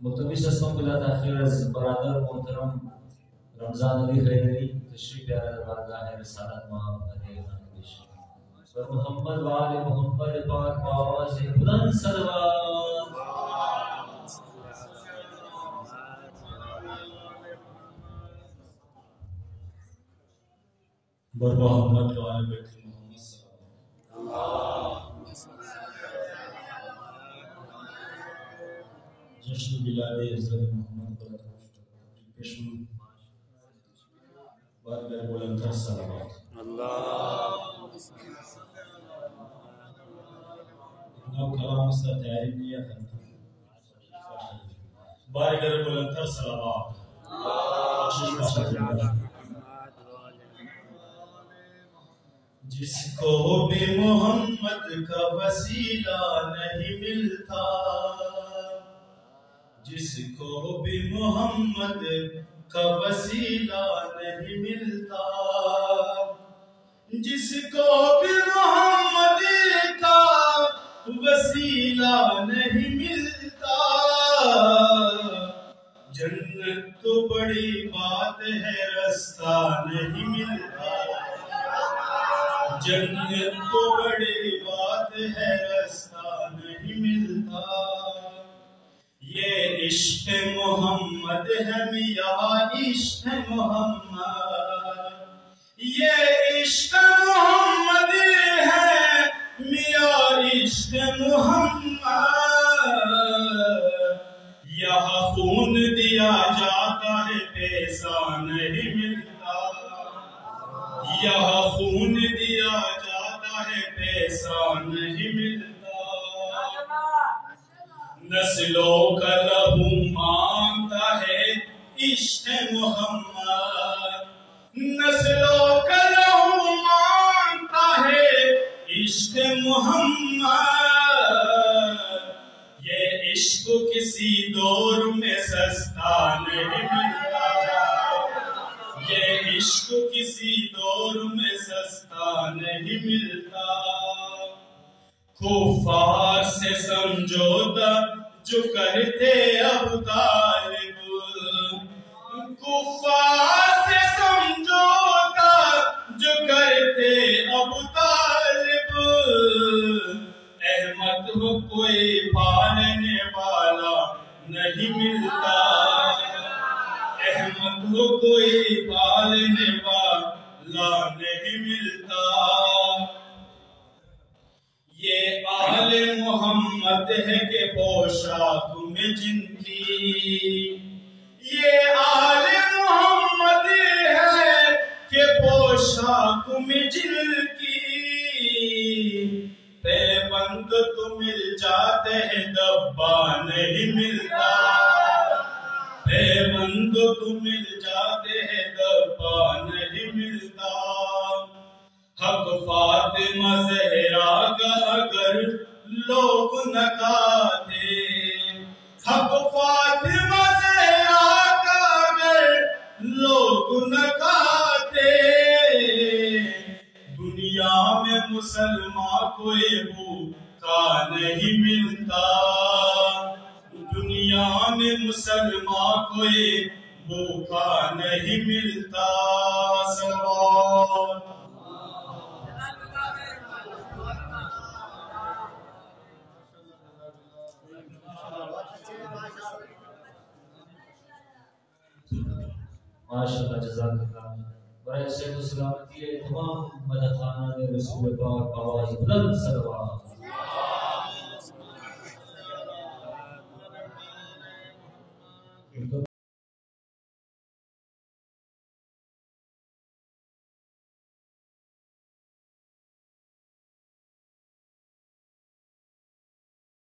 ملتمس ہستم بلا تاخیر از برادر محترم رمضان علی حیدری تشریف بیارے بارگاہ رسالت مآب علیہ نبیش اور محمد وآل محمد پاک بآواز بلند صلوات بر محمد وآل بیت محمد جشن میلاد حضرت محمد پیشو بارگاہ بلندتر صلوات اتنا کلام اس کا تیاری نہیں ہے بارگاہ بلندتر صلوات جس کو بھی محمد کا وسیلہ نہیں ملتا جس کو بھی محمد کا وسیلہ نہیں ملتا جس کو بھی محمد کا وسیلہ نہیں ملتا جنت تو بڑی بات ہے رستہ نہیں ملتا جنت تو بڑی بات ہے رستہ نہیں ملتا یہ عشق محمد ہے میاں عشق محمد یہ عشق محمد ہے میاں عشق محمد یہاں خون دیا جاتا ہے پیسہ نہیں ملتا یہاں خون دیا جاتا ہے پیسہ نہیں ملتا نسلوں کا لہو مانگتا ہے عشق محمد نسلوں کا لہو مانگتا ہے عشق محمد یہ عشق کسی دور میں سستا نہیں ملتا یہ عشق کسی دور میں سستا نہیں ملتا کفار سے سمجھوتا جو کرتے ابو طالب کفار سے سمجھوتا جو کرتے ابو طالب احمد کو کوئی پالنے والا نہیں ملتا احمد کو کوئی پالنے والا نہیں ملتا یہ آل محمد ہے کہ پوشاک میں جن کی یہ آل محمد ہے کہ پوشاک میں جن کی پیوند تو مل جاتے ہیں ڈبہ نہیں ملتا پیوند تو مل جاتے ہیں ڈبہ نہیں ملتا حق فاطمہ زہرا کا اگر لوگ نہ کہتے حق فاطمہ زہرا کا اگر لوگ نہ کہتے دنیا میں مسلمان کوئی بھوکا نہیں ملتا دنیا میں مسلمان کوئی بھوکا نہیں ملتا صلوات ماشاءاللہ جزاک اللہ برائے صحت و سلامتی تمام مدخانان رسول پاک آواز بلند صلوات